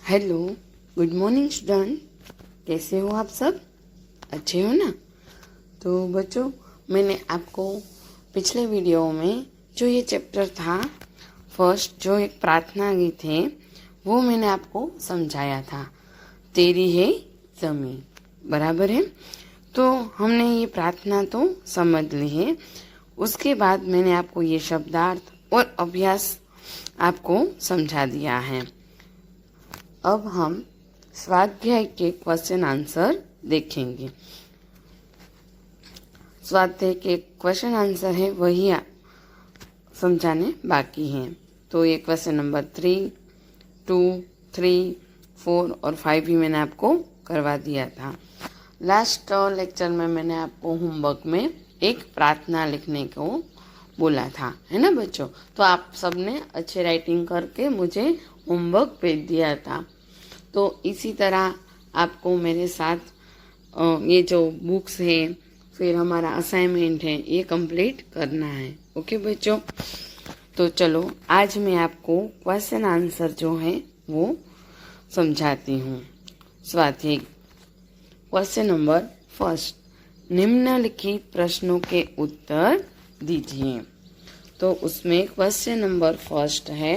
Hello, good morning student. कैसे हो आप सब? अच्छे हो ना? तो बच्चों, मैंने आपको पिछले वीडियो में जो ये चैप्टर था फर्स्ट, जो एक प्रार्थना गीत है, वो मैंने आपको समझाया था। तेरी है ज़मीं, बराबर है। तो हमने ये प्रार्थना तो समझ ली है। उसके बाद मैंने आपको ये शब्दार्थ और अभ्यास आपको समझा दिया है। अब हम स्वाध्याय के क्वेश्चन आंसर देखेंगे। स्वाध्याय के क्वेश्चन आंसर है वही समझाने बाकी हैं। तो ये क्वेश्चन नंबर 3, 2, 3, 4 और 5 भी मैंने आपको करवा दिया था। लास्ट लेक्चर में मैंने आपको होमवर्क में एक प्रार्थना लिखने को बोला था, है ना बच्चों? तो आप सबने अच्छे राइटिंग करके मुझे होमवर्क भेज दिया था। तो इसी तरह आपको मेरे साथ ये जो बुक्स है, फिर हमारा असाइनमेंट है, ये कंप्लीट करना है। ओके बच्चों? तो चलो आज मैं आपको क्वेश्चन आंसर जो है वो समझाती हूँ। स्वाध्याय क्वेश्चन नंबर फर्स्ट, निम्नलिखित प्रश्नों के उत्तर दीजिए। तो उसमें क्वेश्चन नंबर फर्स्ट है,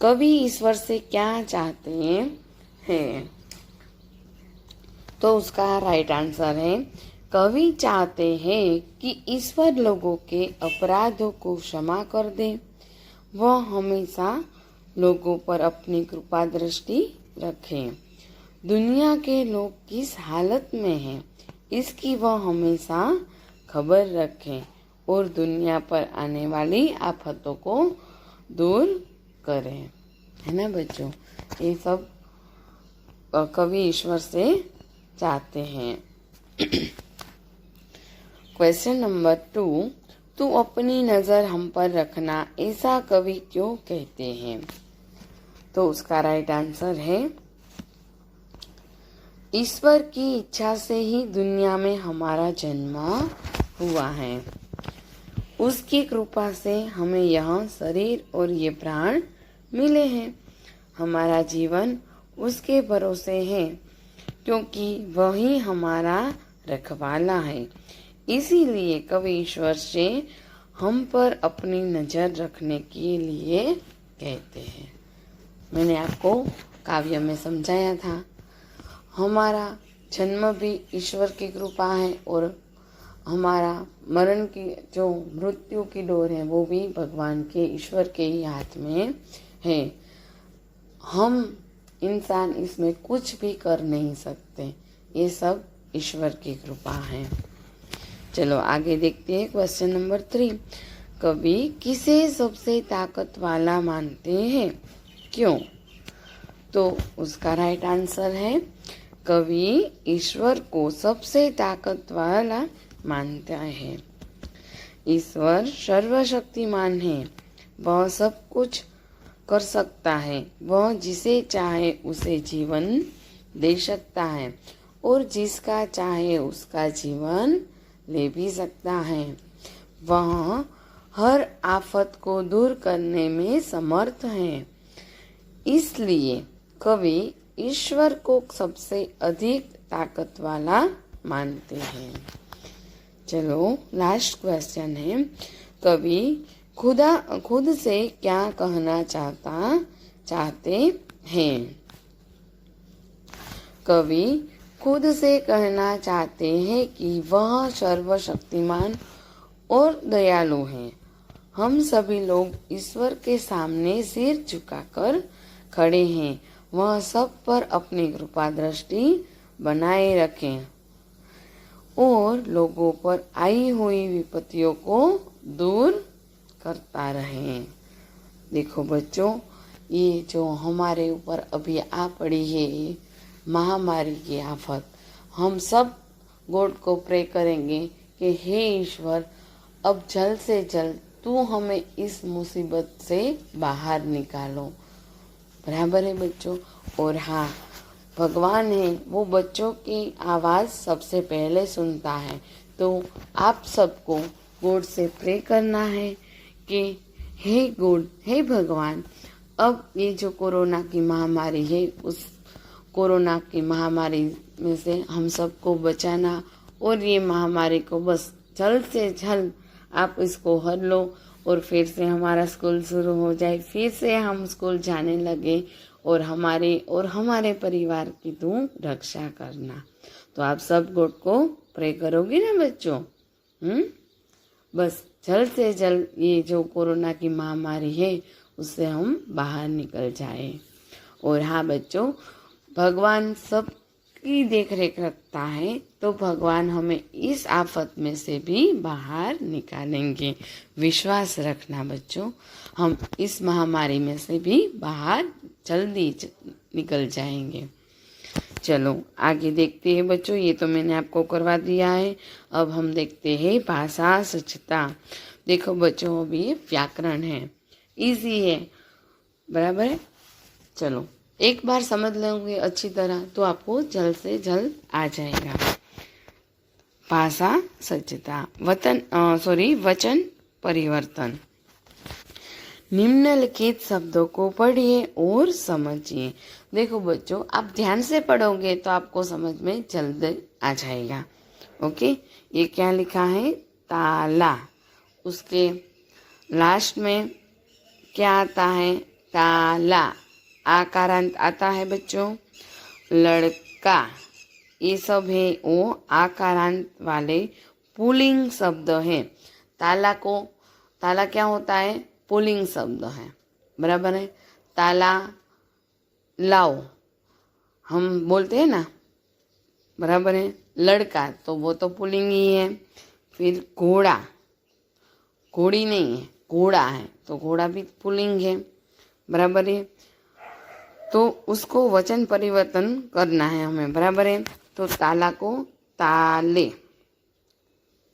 कवि ईश्वर से क्या चाहते हैं? तो उसका राइट आंसर है, कवि चाहते हैं कि ईश्वर लोगों के अपराधों को क्षमा कर दे। वह हमेशा लोगों पर अपनी कृपा दृष्टि रखे। दुनिया के लोग किस हालत में हैं, इसकी वह हमेशा खबर रखे और दुनिया पर आने वाली आफतों को दूर करें। है ना बच्चों? ये सब कवि ईश्वर से चाहते हैं। क्वेश्चन नंबर 2, तू अपनी नजर हम पर रखना, ऐसा कवि क्यों कहते हैं? तो उसका राइट आंसर है, ईश्वर की इच्छा से ही दुनिया में हमारा जन्म हुआ है। उसकी कृपा से हमें यह शरीर और ये प्राण मिले हैं। हमारा जीवन उसके भरोसे है, क्योंकि वही हमारा रखवाला है। इसीलिए कवि ईश्वर से हम पर अपनी नजर रखने के लिए कहते हैं। मैंने आपको काव्य में समझाया था, हमारा जन्म भी ईश्वर की कृपा है और हमारा मरण की जो मृत्यु की डोर है वो भी भगवान के, ईश्वर के ही हाथ में है। हम इंसान इसमें कुछ भी कर नहीं सकते, ये सब ईश्वर की कृपा है। चलो आगे देखते हैं क्वेश्चन नंबर 3, कवि किसे सबसे ताकत वाला मानते हैं, क्यों? तो उसका राइट आंसर है, कवि ईश्वर को सबसे ताकत वाला मानता है। ईश्वर सर्वशक्तिमान है, वह सब कुछ कर सकता है। वह जिसे चाहे उसे जीवन दे सकता है और जिसका चाहे उसका जीवन ले भी सकता है। वह हर आफत को दूर करने में समर्थ है। इसलिए कवि ईश्वर को सबसे अधिक ताकत वाला मानते हैं। चलो लास्ट क्वेश्चन है, कवि खुद से क्या कहना चाहते हैं? कवि खुद से कहना चाहते हैं कि वह सर्वशक्तिमान और दयालु हैं। हम सभी लोग ईश्वर के सामने सिर झुकाकर खड़े हैं। वह सब पर अपनी कृपा दृष्टि बनाए रखें और लोगों पर आई हुई विपत्तियों को दूर करता रहे। देखो बच्चों, ये जो हमारे ऊपर अभी आ पड़ी है महामारी की आफत, हम सब गॉड को प्रे करेंगे कि हे ईश्वर, अब जल्द से जल्द तू हमें इस मुसीबत से बाहर निकालो। बराबर है बच्चों? और हाँ, भगवान है वो बच्चों की आवाज़ सबसे पहले सुनता है। तो आप सबको गॉड से प्रे करना है कि हे गॉड, हे भगवान, अब ये जो कोरोना की महामारी है, उस कोरोना की महामारी में से हम सबको बचाना और ये महामारी को बस जल्द से जल्द आप इसको हर लो और फिर से हमारा स्कूल शुरू हो जाए, फिर से हम स्कूल जाने लगे और हमारे परिवार की तू रक्षा करना। तो आप सब गॉड को प्रे करोगे ना बच्चों? बस जल्द से जल्द ये जो कोरोना की महामारी है उससे हम बाहर निकल जाए। और हाँ बच्चों, भगवान सबकी देख रेख रखता है, तो भगवान हमें इस आफत में से भी बाहर निकालेंगे। विश्वास रखना बच्चों, हम इस महामारी में से भी बाहर जल्दी निकल जाएंगे। चलो आगे देखते हैं बच्चों, ये तो मैंने आपको करवा दिया है। अब हम देखते हैं भाषा स्वच्छता। देखो बच्चों, अभी ये व्याकरण है, इजी है, बराबर है। चलो एक बार समझ लेंगे अच्छी तरह तो आपको जल्द से जल्द आ जाएगा। भाषा स्वच्छता, वचन परिवर्तन। निम्नलिखित शब्दों को पढ़िए और समझिए। देखो बच्चों, आप ध्यान से पढ़ोगे तो आपको समझ में जल्द आ जाएगा। ओके, ये क्या लिखा है? ताला। उसके लास्ट में क्या आता है? ताला। आकारांत आता है बच्चों। लड़का, ये सब है वो आकारांत वाले पुल्लिंग शब्द है। ताला क्या होता है? पुल्लिंग शब्द है, बराबर है। ताला लाओ हम बोलते हैं ना, बराबर है। लड़का तो वो तो पुल्लिंग ही है। फिर घोड़ा, घोड़ी नहीं है, घोड़ा है, तो घोड़ा भी पुल्लिंग है, बराबर है। तो उसको वचन परिवर्तन करना है हमें, बराबर है। तो ताला को ताले,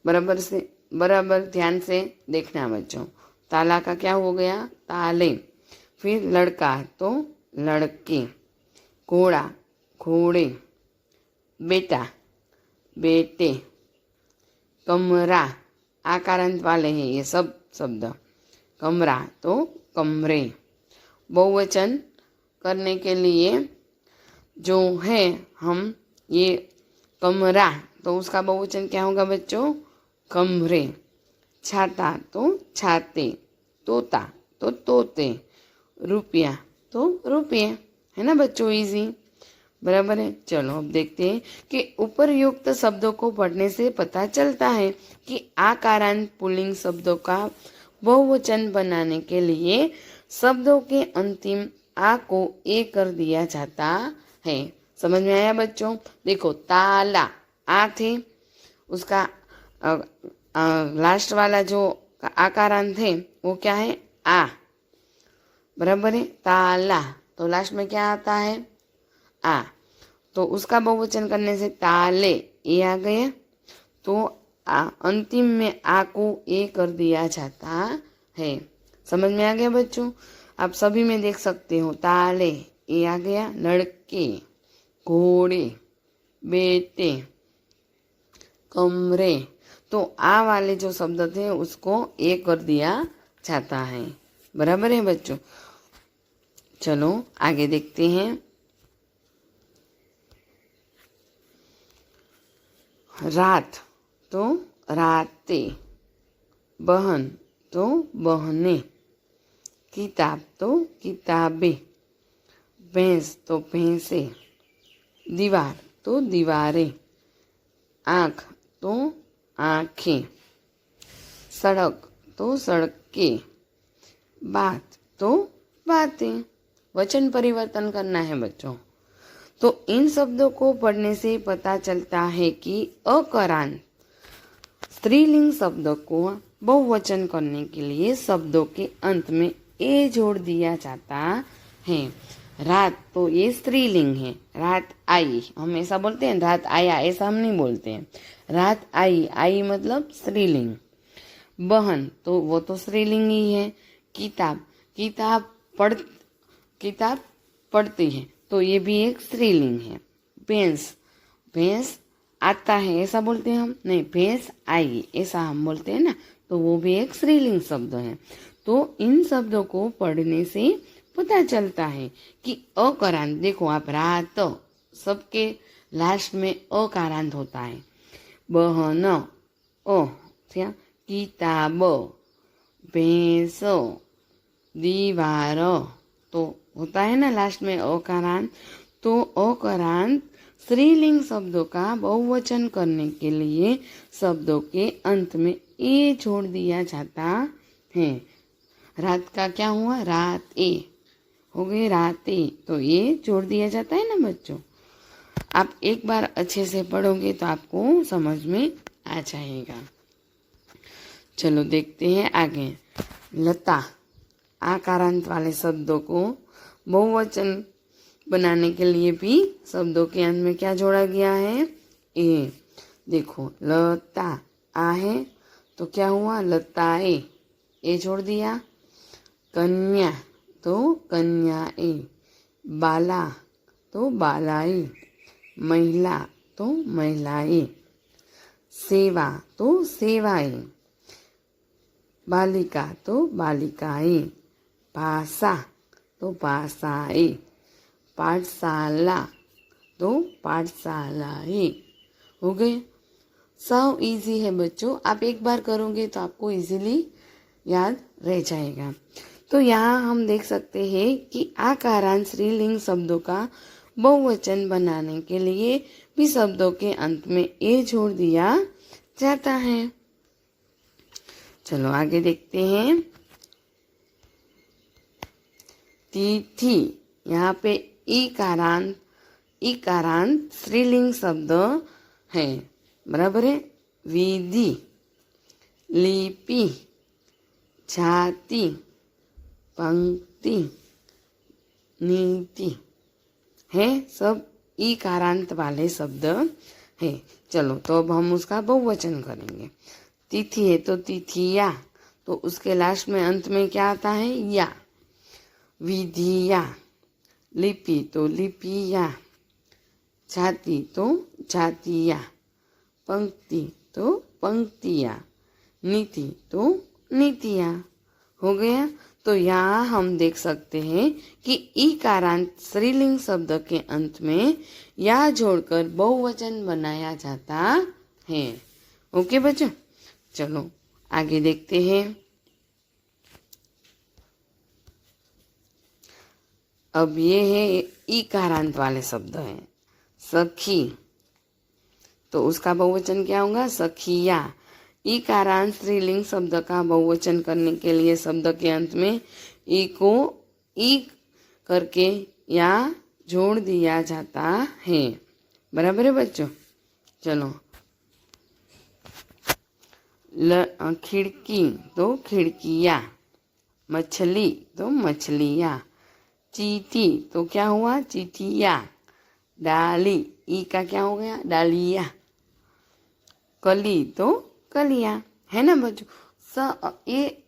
बराबर ध्यान से देखना बच्चों। ताला का क्या हो गया? ताले। फिर लड़का तो लड़के, घोड़ा घोड़े, बेटा बेटे, कमरा आकारांत वाले हैं ये सब शब्द। कमरा तो कमरे। बहुवचन करने के लिए जो है हम ये कमरा, तो उसका बहुवचन क्या होगा बच्चों? कमरे। छाता तो छाते, तोता तो तोते, रुपया तो रुपये, है ना बच्चों? इजी, बराबर है। चलो अब देखते हैं कि उपरयुक्त शब्दों को पढ़ने से पता चलता है कि आकारांत पुल्लिंग शब्दों का बहुवचन बनाने के लिए शब्दों के अंतिम आ को ए कर दिया जाता है। समझ में आया बच्चों? देखो ताला आ थे, उसका लास्ट वाला जो आकारांत है वो क्या है? आ, बराबर है। ताला तो लास्ट में क्या आता है? आ। तो उसका बहुवचन करने से ताले ए आ गए, तो अंतिम में आ को ए कर दिया जाता है। समझ में आ गया बच्चों? आप सभी में देख सकते हो, ताले ए आ गया, लड़के, घोड़े, बेटे, कमरे, तो आ वाले जो शब्द थे उसको ए कर दिया जाता है, बराबर है बच्चों। चलो आगे देखते हैं। रात तो राते, बहन तो बहने, किताब तो किताबें, भैंस तो भैंसे, दीवार तो दीवारें, आँख तो आँखें, सड़क तो सड़कें, बात तो बातें। वचन परिवर्तन करना है बच्चों। तो इन शब्दों को पढ़ने से पता चलता है कि अकारांत स्त्रीलिंग शब्दों को बहुवचन करने के लिए शब्दों के अंत में ए जोड़ दिया जाता है। रात तो ये स्त्रीलिंग है, रात आई, हम ऐसा बोलते हैं, रात आया ऐसा हम नहीं बोलते हैं। रात आई, आई मतलब स्त्रीलिंग। बहन तो वो तो स्त्रीलिंग ही है। किताब, किताब पढ़ती है, तो ये भी एक स्त्रीलिंग है। भैंस, भैंस आता है ऐसा बोलते हैं हम नहीं, भैंस आई ऐसा हम बोलते हैं ना, तो वो भी एक स्त्रीलिंग शब्द है। तो इन शब्दों को पढ़ने से पता चलता है कि अकारांत, देखो आप रात सबके लास्ट में अकारांत होता है। बहन अ क्या, किताब, भैंस, दीवार तो होता है ना लास्ट में अकारांत। तो अकारांत स्त्रीलिंग शब्दों का बहुवचन करने के लिए शब्दों के अंत में ए जोड़ दिया जाता है। रात का क्या हुआ, रात ए हो गई, रात ए, तो ये जोड़ दिया जाता है ना बच्चों। आप एक बार अच्छे से पढ़ोगे तो आपको समझ में आ जाएगा। चलो देखते हैं आगे। लता, आकारांत वाले शब्दों को बहुवचन बनाने के लिए भी शब्दों के अंत में क्या जोड़ा गया है, ए। देखो लता आ है तो क्या हुआ, लताए, ए जोड़ दिया। कन्या तो कन्याए, बाला तो बालाए, महिला तो महिलाए, सेवा तो सेवाए, बालिका तो बालिकाए, भाषा तो भाषाए, पाठशाला तो पाठशालाए। हो गए। सब इजी है बच्चों, आप एक बार करोगे तो आपको इजीली याद रह जाएगा। तो यहाँ हम देख सकते हैं कि आकारांत स्त्रीलिंग शब्दों का बहुवचन बनाने के लिए भी शब्दों के अंत में ए जोड़ दिया जाता है। चलो आगे देखते हैं। तिथि, यहाँ पे इकारांत स्त्रीलिंग शब्द है, बराबर है। विधि, लिपि, जाति, पंक्ति, नीति है, सब इकारांत वाले शब्द है। चलो तो अब हम उसका बहुवचन करेंगे। तिथि है तो तिथिया, तो उसके लास्ट में अंत में क्या आता है, या। विधिया, लिपि तो लिपिया, जाति तो जातिया, पंक्ति तो पंक्तिया, नीति तो नीतिया। हो गया। तो यहाँ हम देख सकते हैं कि इकारांत स्त्रीलिंग शब्द के अंत में या जोड़कर बहुवचन बनाया जाता है। ओके बच्चों, चलो आगे देखते हैं। अब ये है इकारांत वाले शब्द हैं। सखी, तो उसका बहुवचन क्या होगा, सखिया। इकारांत स्त्रीलिंग शब्द का बहुवचन करने के लिए शब्द के अंत में ई को ई करके या जोड़ दिया जाता है, बराबर है बच्चों। चलो खिड़की तो खिड़कियाँ, मछली तो मछलियाँ, चीटी तो क्या हुआ, चीटिया। डाली, ई का क्या हो गया, डालिया। कली तो कलिया, है ना बच्चों। ये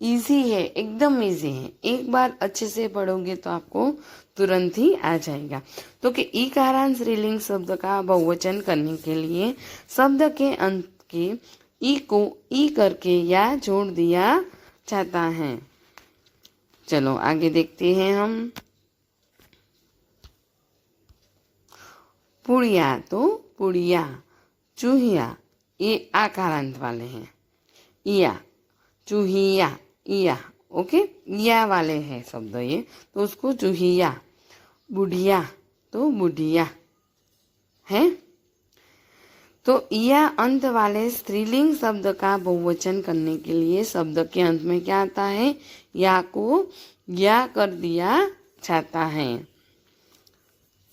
इजी है, एकदम इजी है। एक बार अच्छे से पढ़ोगे तो आपको तुरंत ही आ जाएगा। तो कि इकारांत स्त्रीलिंग शब्द का बहुवचन करने के लिए शब्द के अंत के ई को ई करके या जोड़ दिया जाता है। चलो आगे देखते हैं हम। पुड़िया तो पुड़िया, चूहिया, ये आकारांत वाले हैं। इया, चूहिया, इया, ओके, इया वाले हैं शब्द ये, तो उसको चूहिया। बुढ़िया तो बुढ़िया है। तो इया अंत वाले स्त्रीलिंग शब्द का बहुवचन करने के लिए शब्द के अंत में क्या आता है, या को या कर दिया जाता है।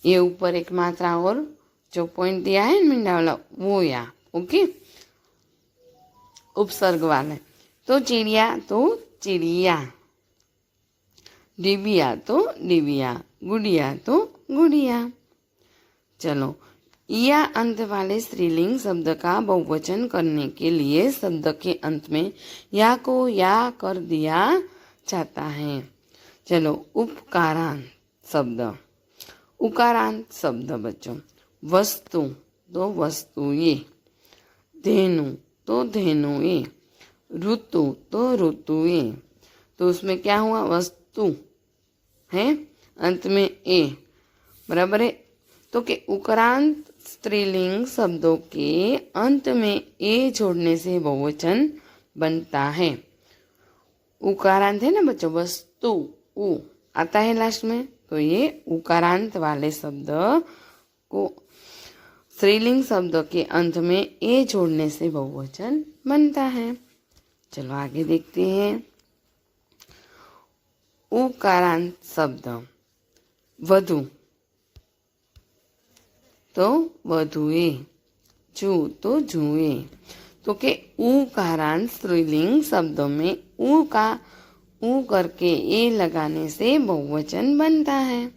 ये ऊपर एक मात्रा और जो पॉइंट दिया है मिंडा वाला, वो या, ओके, उपसर्ग वाले। तो चिड़िया तो चिड़िया, डिबिया तो डिबिया, गुड़िया तो गुड़िया। चलो, या अंत वाले स्त्रीलिंग शब्द का बहुवचन करने के लिए शब्द के अंत में या को या कर दिया जाता है। चलो, उपकारांत शब्द, उकारांत शब्द बच्चों, वस्तु तो वस्तुएं, धेनु तो धेनुएं, ऋतु तो ऋतुएं। तो उसमें क्या हुआ, वस्तु है, अंत में ए, बराबर है। तो कि उकारांत स्त्रीलिंग शब्दों के अंत में ए जोड़ने से बहुवचन बनता है। उकारांत है ना बच्चों, वस्तु उ आता है लास्ट में, तो ये उकारांत वाले शब्द को स्त्रीलिंग शब्द के अंत में ए जोड़ने से बहुवचन बनता है। चलो आगे देखते हैं। उकारांत शब्द वधु, तो वधुए, जू तो जुए। तो के उकारांत स्त्रीलिंग शब्दों में उ का उ करके ए लगाने से बहुवचन बनता है।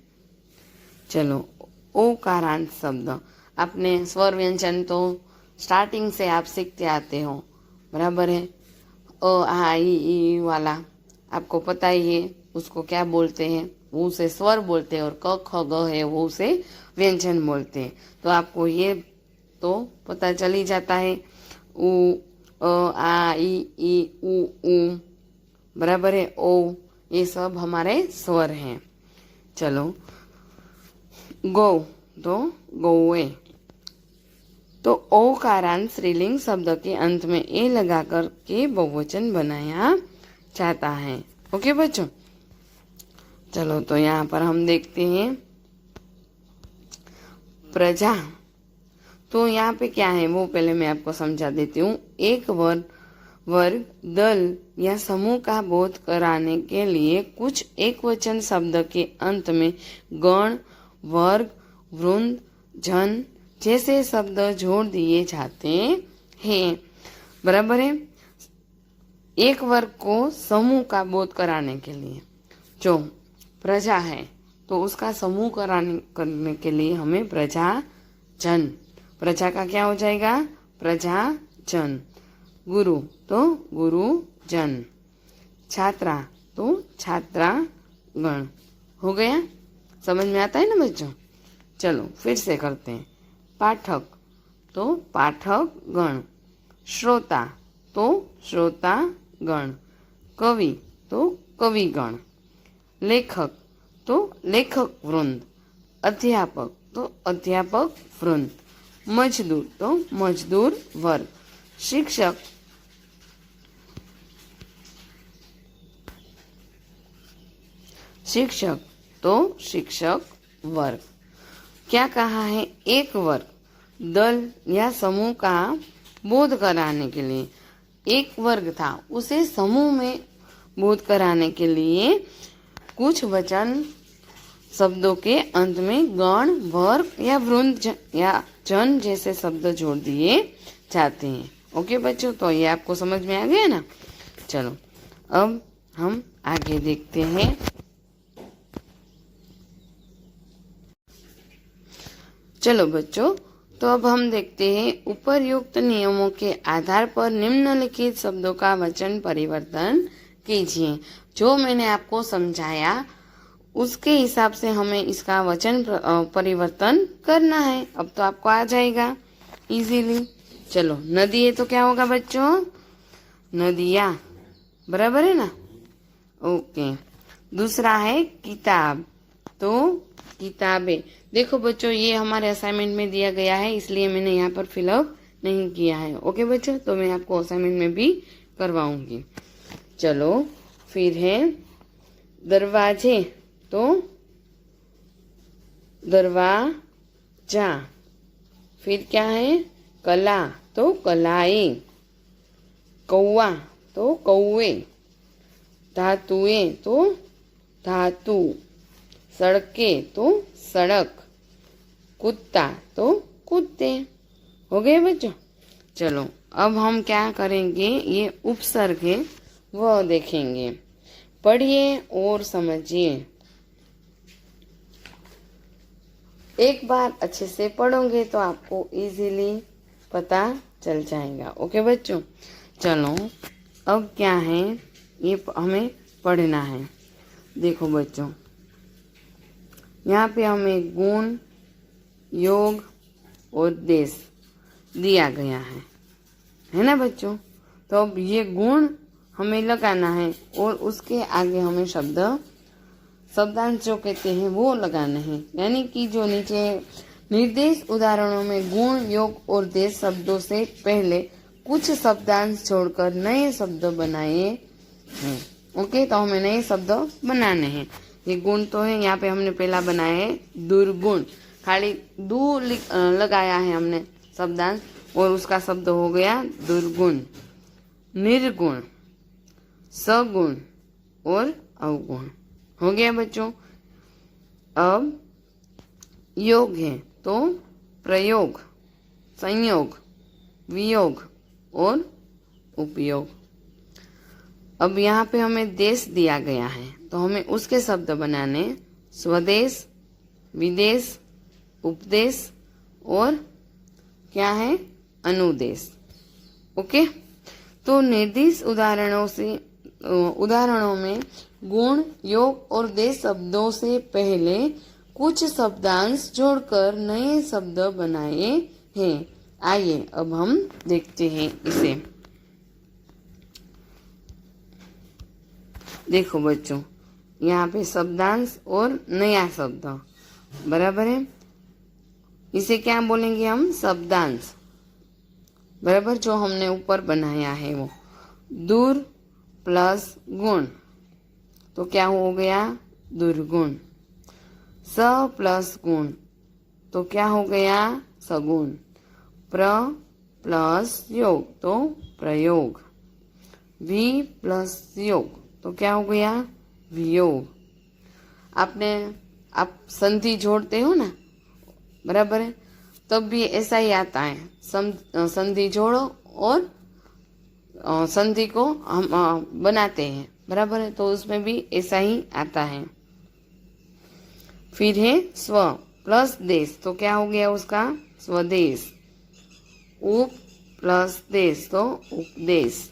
चलो ओकारांत शब्द, आपने स्वर व्यंजन तो स्टार्टिंग से आप सीखते आते हो, बराबर है। अ आ ई वाला आपको पता ही है, उसको क्या बोलते हैं, वो उसे स्वर बोलते हैं, और क ख ग है वो उसे व्यंजन बोलते हैं। तो आपको ये तो पता चल ही जाता है, उ अ आ ई उ, बराबर है। ओ, ये सब हमारे स्वर हैं। चलो गौ, तो गौए, तो ओकारांत स्त्रीलिंग शब्द के अंत में ए लगाकर के बहुवचन बनाया जाता है। ओके बच्चों, चलो तो यहाँ पर हम देखते हैं प्रजा। तो यहाँ पे क्या है वो पहले मैं आपको समझा देती हूँ। एक वर्ग, दल या समूह का बोध कराने के लिए कुछ एक वचन शब्द के अंत में गण, वर्ग, वृंद, जन जैसे शब्द जोड़ दिए जाते हैं, बराबर है। एक वर्ग को समूह का बोध कराने के लिए, जो प्रजा है तो उसका समूह करने के लिए हमें प्रजा जन, प्रजा का क्या हो जाएगा, प्रजा जन। गुरु तो गुरु जन, छात्रा तो छात्रा गण। हो गया, समझ में आता है ना बच्चों। चलो फिर से करते हैं। पाठक तो पाठक गण, श्रोता तो श्रोता गण, कवि तो कवि गण, लेखक तो लेखक वृंद, अध्यापक तो अध्यापक वृंद, मजदूर तो मजदूर वर्ग, शिक्षक तो शिक्षक वर्ग। क्या कहा है, एक वर्ग, दल या समूह का बोध कराने के लिए, एक वर्ग था उसे समूह में बोध कराने के लिए कुछ वचन शब्दों के अंत में गण, वर्ग या वृंद या जन जैसे शब्द जोड़ दिए जाते हैं। ओके बच्चों, तो ये आपको समझ में आ गया ना। चलो अब हम आगे देखते हैं। चलो बच्चों, तो अब हम देखते हैं उपरयुक्त नियमों के आधार पर निम्नलिखित शब्दों का वचन परिवर्तन कीजिए। जो मैंने आपको समझाया उसके हिसाब से हमें इसका वचन परिवर्तन करना है। अब तो आपको आ जाएगा इजीली। चलो नदी है तो क्या होगा बच्चों, नदियाँ, बराबर है ना। ओके, दूसरा है किताब, तो किताबें। देखो बच्चों, ये हमारे असाइनमेंट में दिया गया है, इसलिए मैंने यहाँ पर फिलअप नहीं किया है। ओके बच्चों, तो मैं आपको असाइनमेंट में भी करवाऊंगी। चलो फिर है दरवाजे, तो दरवाजा। फिर क्या है, कला तो कलाएं, कौवा तो कौवे, धातुएं तो धातु, सड़कें तो सड़क, कुत्ता तो कुत्ते। हो गए बच्चों। चलो अब हम क्या करेंगे, ये उपसर्ग है वह देखेंगे। पढ़िए और समझिए। एक बार अच्छे से पढ़ोगे तो आपको इजीली पता चल जाएगा। ओके बच्चों, चलो अब क्या है, ये हमें पढ़ना है। देखो बच्चों, यहाँ पे हमें गुण, योग और देश दिया गया है ना बच्चों। तो अब ये गुण हमें लगाना है और उसके आगे हमें शब्द शब्दांश जो कहते हैं वो लगाने हैं। यानी कि जो नीचे निर्देश उदाहरणों में गुण, योग और देश शब्दों से पहले कुछ शब्दांश छोड़कर नए शब्द बनाए हैं। ओके, तो हमें नए शब्द बनाने हैं। ये गुण तो है, यहाँ पे हमने पहला बनाया है दुर्गुण, खाली दू लगाया है हमने शब्दांश और उसका शब्द हो गया दुर्गुण, निर्गुण, सगुण और अवगुण। हो गया बच्चों। अब योग है तो प्रयोग, संयोग, वियोग और उपयोग। अब यहाँ पे हमें देश दिया गया है तो हमें उसके शब्द बनाने स्वदेश, विदेश, उपदेश और क्या है अनुदेश। ओके, तो निर्दिष्ट उदाहरणों में गुण, योग और देश शब्दों से पहले कुछ शब्दांश जोड़कर नए शब्द बनाए हैं। आइए अब हम देखते हैं इसे। देखो बच्चों, यहाँ पे शब्दांश और नया शब्द बराबर है। इसे क्या बोलेंगे हम? शब्दांश, बराबर। जो हमने ऊपर बनाया है वो दूर प्लस गुण तो क्या हो गया? दुर्गुण। स प्लस गुण तो क्या हो गया? सगुण। प्र प्लस योग तो प्रयोग। वि प्लस योग तो क्या हो गया? वियोग। आप संधि जोड़ते हो ना, बराबर है, तब भी ऐसा ही आता है। संधि जोड़ो और संधि को हम बनाते हैं, बराबर है, तो उसमें भी ऐसा ही आता है। फिर है स्व प्लस देश तो क्या हो गया उसका? स्वदेश। उप प्लस देश तो उपदेश।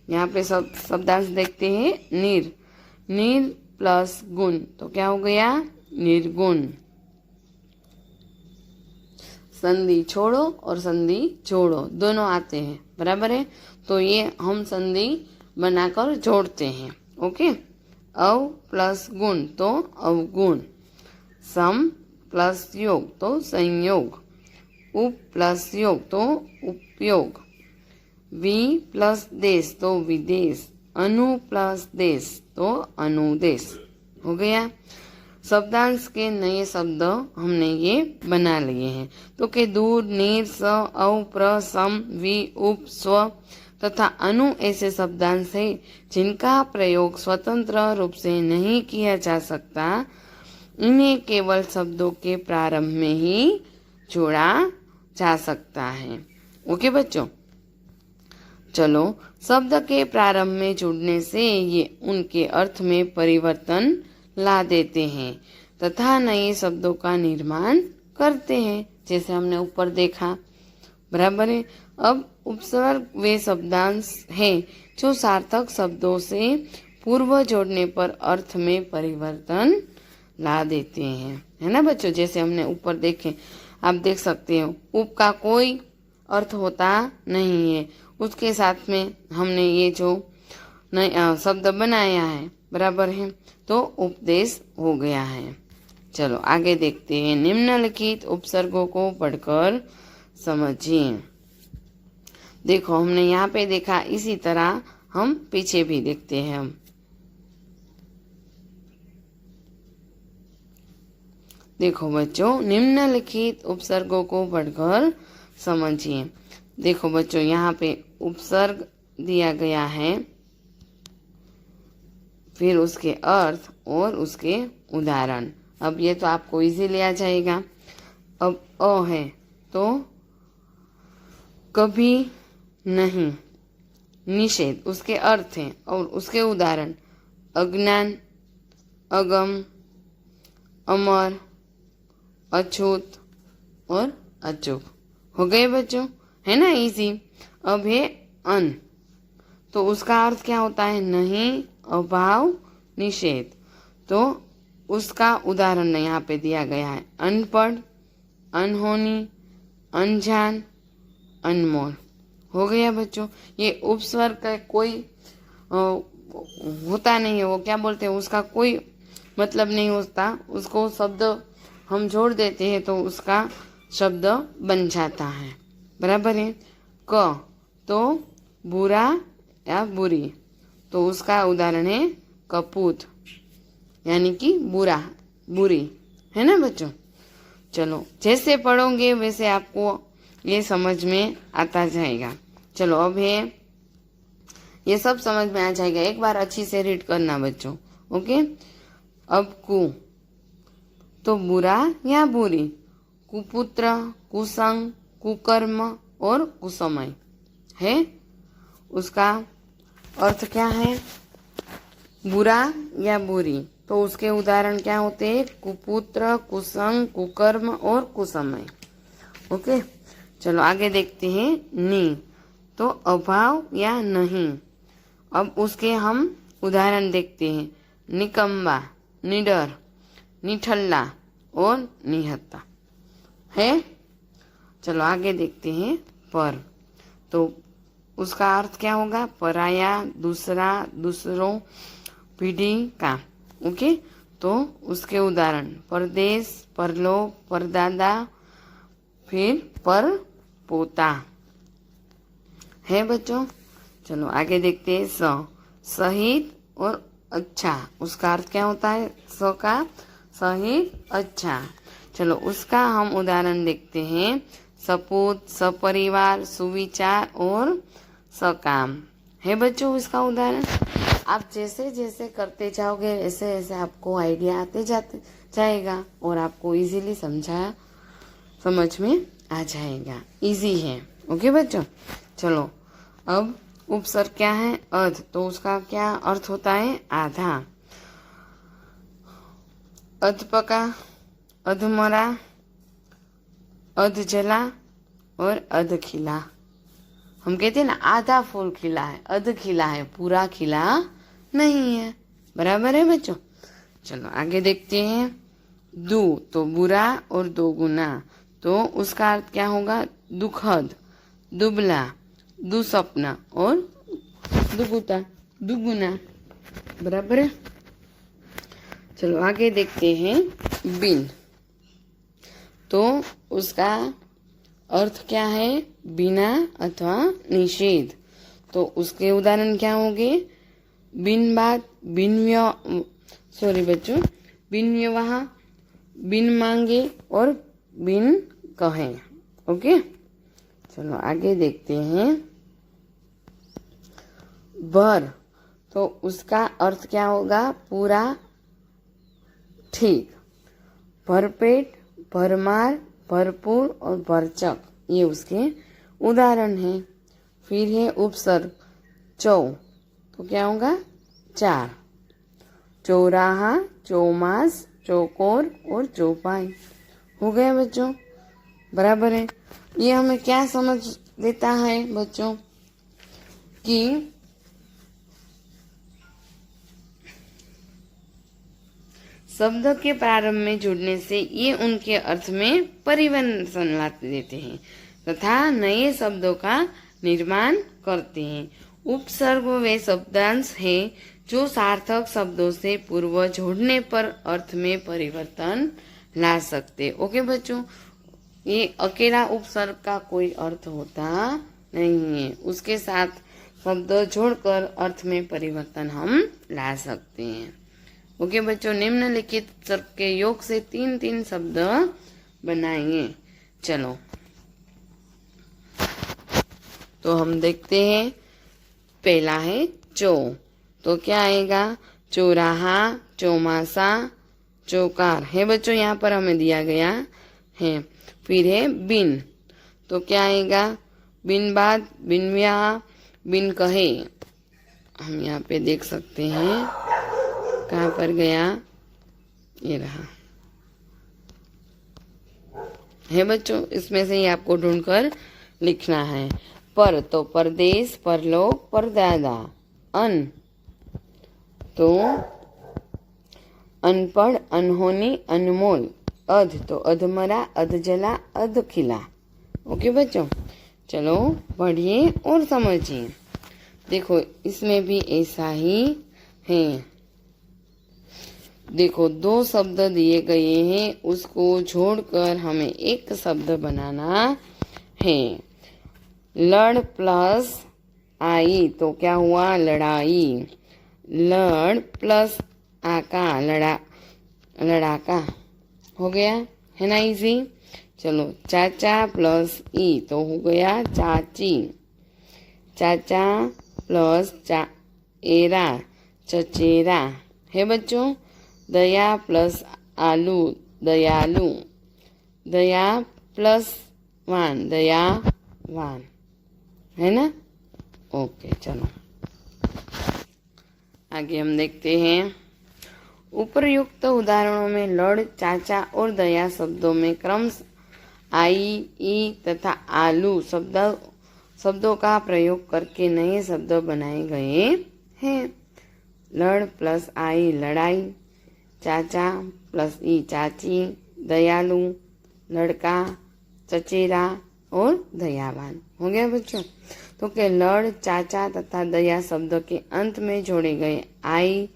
यहाँ पे शब्दांश देखते हैं निर, निर प्लस गुण तो क्या हो गया? निर्गुण। संधि छोड़ो और संधि जोड़ो दोनों आते हैं, बराबर है, तो ये हम संधि बनाकर जोड़ते हैं। ओके, अव प्लस गुण तो अवगुण। सम प्लस योग तो संयोग। उप प्लस योग तो उपयोग। वि प्लस देश तो विदेश। अनु प्लस देश तो अनुदेश। हो गया। शब्दांश के नए शब्द हमने ये बना लिए हैं। तो के दूर, नीर, स, अव, प्र, सम, वि, उप, स्व तथा अनु ऐसे शब्दांश है जिनका प्रयोग स्वतंत्र रूप से नहीं किया जा सकता। इन्हें केवल शब्दों के प्रारंभ में ही जोड़ा जा सकता है। ओके बच्चों, चलो, शब्द के प्रारंभ में जुड़ने से ये उनके अर्थ में परिवर्तन ला देते हैं तथा नए शब्दों का निर्माण करते हैं, जैसे हमने ऊपर देखा, बराबर है। अब उपसर्ग वे शब्दांश हैं जो सार्थक शब्दों से पूर्व जोड़ने पर अर्थ में परिवर्तन ला देते हैं, है ना बच्चों। जैसे हमने ऊपर देखे, आप देख सकते हो उप का कोई अर्थ होता नहीं है, उसके साथ में हमने ये जो नया शब्द बनाया है, बराबर है, तो उपदेश हो गया है। चलो आगे देखते हैं। निम्नलिखित उपसर्गों को पढ़कर समझिए। देखो, हमने यहाँ पे देखा, इसी तरह हम पीछे भी देखते हैं। हम देखो बच्चों, निम्नलिखित उपसर्गों को पढ़कर समझिए। देखो बच्चों, यहाँ पे उपसर्ग दिया गया है, फिर उसके अर्थ और उसके उदाहरण। अब ये तो आपको इजीली आ जाएगा। अब अ है तो कभी नहीं, निषेध, उसके अर्थ हैं और उसके उदाहरण अज्ञान, अगम, अमर, अछूत और अचूक। हो गए बच्चों, है ना इजी। अब है अन, तो उसका अर्थ क्या होता है? नहीं, अभाव, निषेध। तो उसका उदाहरण यहाँ पे दिया गया है अनपढ़, अनहोनी, अनजान, अनमोल। हो गया बच्चों। ये उपस्वर्ग का कोई होता नहीं है, वो क्या बोलते हैं, उसका कोई मतलब नहीं होता, उसको शब्द हम जोड़ देते हैं तो उसका शब्द बन जाता है। बराबर है। क तो बुरा या बुरी, तो उसका उदाहरण है कपूत, यानी कि बुरा, बुरी, है ना बच्चों। चलो, जैसे पढ़ोगे वैसे आपको ये समझ में आता जाएगा। चलो, अब है ये सब समझ में आ जाएगा। एक बार अच्छी से रीड करना बच्चों। ओके। अब कु तो बुरा या बुरी, कुपुत्र, कुसंग, कुकर्म और कुसमय है। उसका अर्थ क्या है? बुरा या बुरी, तो उसके उदाहरण क्या होते हैं? कुपुत्र, कुसंग, कुकर्म और कुसमय। ओके। चलो आगे देखते हैं। नी तो अभाव या नहीं। अब उसके हम उदाहरण देखते हैं। निकम्बा, निडर, निठल्ला और निहत्ता है। चलो आगे देखते हैं। पर तो उसका अर्थ क्या होगा? पराया, दूसरा, दूसरों, पीढ़ी का। ओके। तो उसके उदाहरण परदेश, परलोक, परदादा, फिर पर पोता है बच्चों। चलो आगे देखते हैं। सहित और अच्छा, उसका अर्थ क्या होता है? स का सहित, अच्छा। चलो उसका हम उदाहरण देखते हैं। सपूत, सपरिवार, सुविचार और सकाम है बच्चों इसका उदाहरण। आप जैसे जैसे करते जाओगे ऐसे ऐसे आपको आइडिया आते जाते जाएगा और आपको इजीली समझ में आ जाएगा। इजी है। ओके बच्चों। चलो, अब उपसर्ग क्या है? अध, तो उसका क्या अर्थ होता है? आधा। अधपका, अधमरा, अधजला और अधखिला। हम कहते हैं ना आधा फूल खिला है, अध खिला है, पूरा खिला नहीं है। बराबर है बच्चों। चलो आगे देखते हैं। दु तो बुरा और दोगुना, तो उसका अर्थ क्या होगा? दुखद, दुबला, दुसपना और दुगुना। बराबर है। चलो आगे देखते हैं। बिन तो उसका अर्थ क्या है? बिना अथवा निषेध। तो उसके उदाहरण क्या होंगे? बिन बात, बिन विवाह, बिन मांगे और बिन कहे। ओके। चलो आगे देखते हैं। भर तो उसका अर्थ क्या होगा? पूरा, ठीक। भरपेट, भरमार, भरपूर और भरचक, ये उसके उदाहरण हैं। फिर है उपसर्ग चौ, तो क्या होगा? चार। चौराहा, चौमास, चौकोर और चौपाई हो गया बच्चों। बराबर है। ये हमें क्या समझ देता है बच्चों कि शब्द के प्रारंभ में जुड़ने से ये उनके अर्थ में परिवर्तन ला देते हैं तथा नए शब्दों का निर्माण करते हैं। उपसर्ग वे शब्दांश है जो सार्थक शब्दों से पूर्व जोड़ने पर अर्थ में परिवर्तन ला सकते। ओके बच्चों, ये अकेला उपसर्ग का कोई अर्थ होता नहीं है, उसके साथ शब्द जोड़कर अर्थ में परिवर्तन हम ला सकते हैं। ओके बच्चों, निम्नलिखित सर्ग के योग से 3-3 शब्द बनाइए। चलो तो हम देखते हैं। पहला है चौ, तो क्या आएगा? चौराहा, चौमासा, चौकार है बच्चों, यहाँ पर हमें दिया गया है। फिर है बिन, तो क्या आएगा? बिन बात, बिन ब्याह, बिन कहे। हम यहाँ पे देख सकते हैं, कहाँ पर गया? ये रहा है बच्चों, इसमें से ही आपको ढूंढकर लिखना है। पर तो परदेश, परलोक, परदादा। अन तो अनपढ़, अनहोनी, अनमोल। अध तो अधमरा, अधजला, अधखिला। ओके बच्चों, चलो पढ़िए और समझिए। देखो इसमें भी ऐसा ही है। देखो 2 शब्द दिए गए हैं, उसको जोड़कर हमें एक शब्द बनाना है। लड़ प्लस आई तो क्या हुआ? लड़ाई। लड़ प्लस आका लड़ाका हो गया, है ना इजी। चलो चाचा प्लस ई तो हो गया चाची। चाचा प्लस एरा चचेरा, है बच्चों। दया प्लस आलू दयालु। दया प्लस वान दयावान, है ना। ओके चलो आगे हम देखते हैं। उपरयुक्त उदाहरणों में लड़, चाचा और दया शब्दों में क्रमशः आई, ई तथा आलू शब्दों का प्रयोग करके नए शब्द बनाए गए हैं। लड़ प्लस आई लड़ाई, चाचा प्लस ई चाची, दयालु लड़का, चचेरा और दयावान हो गया बच्चों। तो के लड़, चाचा तथा दया शब्द के अंत में जोड़े गए आई,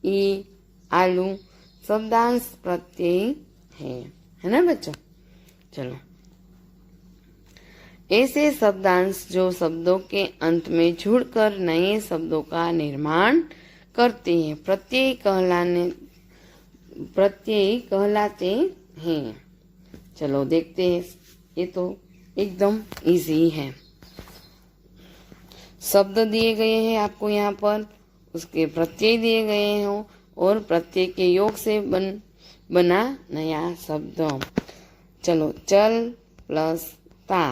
ई, आलू शब्दांश प्रत्यय है ना बच्चों। चलो ऐसे शब्दांश जो शब्दों के अंत में जुड़कर नए शब्दों का निर्माण करते हैं प्रत्यय कहलाते हैं। चलो देखते हैं, ये तो एकदम इजी है। शब्द दिए गए हैं आपको यहाँ पर, उसके प्रत्यय दिए गए हो और प्रत्यय के योग से बना नया शब्द। चलो चल प्लस ता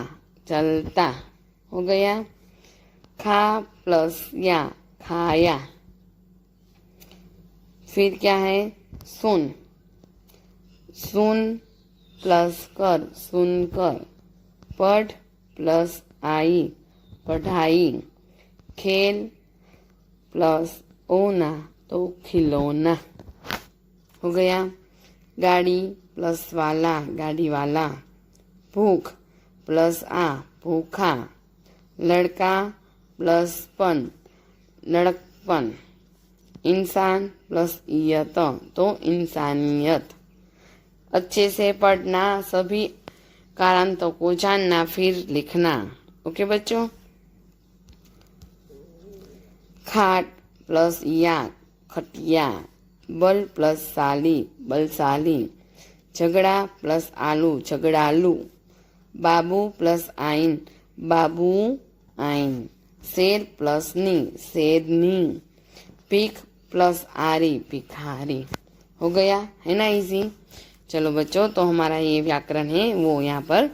चलता हो गया। खा प्लस या खाया। फिर क्या है? सुन। सुन प्लस कर सुनकर। पढ़ प्लस आई पढ़ाई। खेल प्लस ओना तो खिलौना हो गया। गाड़ी प्लस वाला गाड़ी वाला। भूख प्लस आ भूखा। लड़का प्लस पन लड़कपन। इंसान प्लस इयत तो इंसानियत। अच्छे से पढ़ना, सभी कारांतों को जानना फिर लिखना। ओके बच्चों। खाट प्लस या खटिया। बल प्लस साली बलशाली। झगड़ा प्लस आलू झगड़ालू। बाबू प्लस आइन बाबू आइन। शेर प्लस नी शेरनी। भीख प्लस आरी भिखारी हो गया, है ना इजी। चलो बच्चों, तो हमारा ये व्याकरण है वो यहाँ पर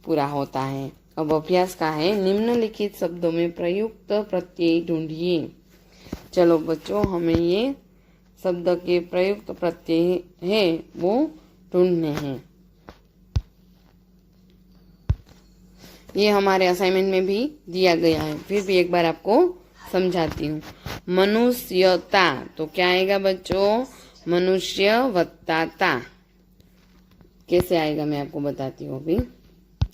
पूरा होता है। अब अभ्यास का है, निम्नलिखित शब्दों में प्रयुक्त प्रत्यय ढूंढिए। चलो बच्चों, हमें ये शब्द के प्रयुक्त प्रत्यय है वो ढूंढने हैं। ये हमारे असाइनमेंट में भी दिया गया है, फिर भी एक बार आपको समझाती हूँ। मनुष्यता तो क्या आएगा बच्चों? मनुष्य वत्ताता। कैसे आएगा मैं आपको बताती हूँ अभी।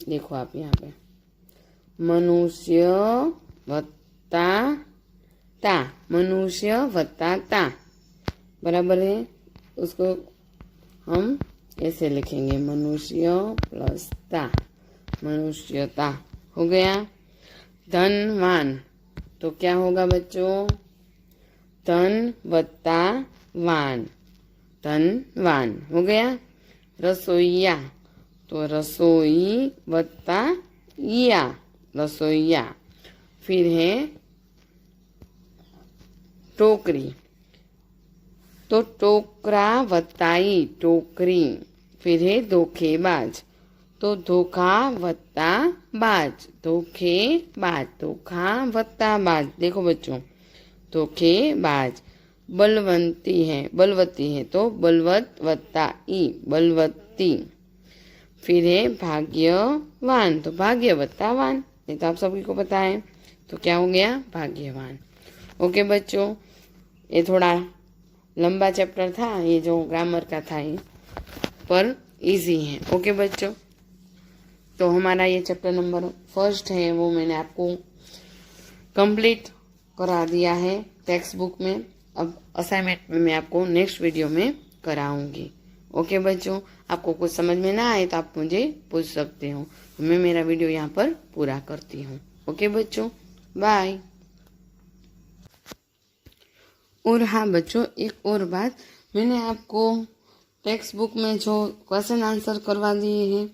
देखो आप यहाँ पे मनुष्य वत्ता ता मनुष्य वत्ता ता बराबर है। उसको हम ऐसे लिखेंगे मनुष्य प्लस ता मनुष्यता हो गया। धनवान तो क्या होगा बच्चों? धन वत्ता वान धनवान हो गया। रसोईया तो रसोई वत्ता या रसोईया। फिर है टोकरी तो टोकरा वत्ताई टोकरी। फिर है धोखेबाज तो धोखा वत्ता बाज धोखेबाज धोखा वत्ता बाज। देखो बच्चों, धोखेबाज। बलवती है तो बलवत वत्ता ई बलवती। फिर है भाग्यवान तो भाग्य वत्ता वान। ये तो आप सभी को पता है, तो क्या हो गया? भाग्यवान। ओके बच्चों, ये थोड़ा लंबा चैप्टर था, ये जो ग्रामर का था ये, पर इजी है। ओके बच्चों, तो हमारा ये चैप्टर नंबर 1 है वो मैंने आपको कंप्लीट करा दिया है टेक्स्ट बुक में। अब असाइनमेंट में मैं आपको नेक्स्ट वीडियो में कराऊंगी। ओके बच्चों, आपको कुछ समझ में ना आए तो आप मुझे पूछ सकते हो। मैं मेरा वीडियो यहाँ पर पूरा करती हूँ। ओके बच्चों, बाय। और हाँ बच्चों, एक और बात, मैंने आपको टेक्स्ट बुक में जो क्वेश्चन आंसर करवा दिए हैं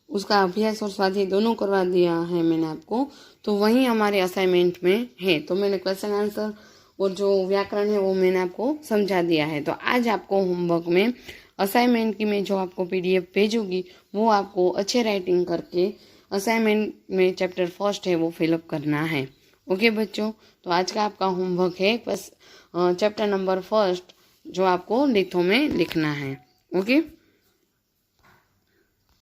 उसका अभ्यास और स्वाध्याय दोनों करवा दिया है मैंने आपको, तो वही हमारे असाइनमेंट में है। तो मैंने क्वेश्चन आंसर और जो व्याकरण है वो मैंने आपको समझा दिया है। तो आज आपको होमवर्क में असाइनमेंट की मैं जो आपको PDF भेजूंगी वो आपको अच्छे राइटिंग करके असाइनमेंट में चैप्टर फर्स्ट है वो फिलअप करना है। ओके बच्चों, तो आज का आपका होमवर्क है बस चैप्टर नंबर फर्स्ट जो आपको लिथो में लिखना है। ओके।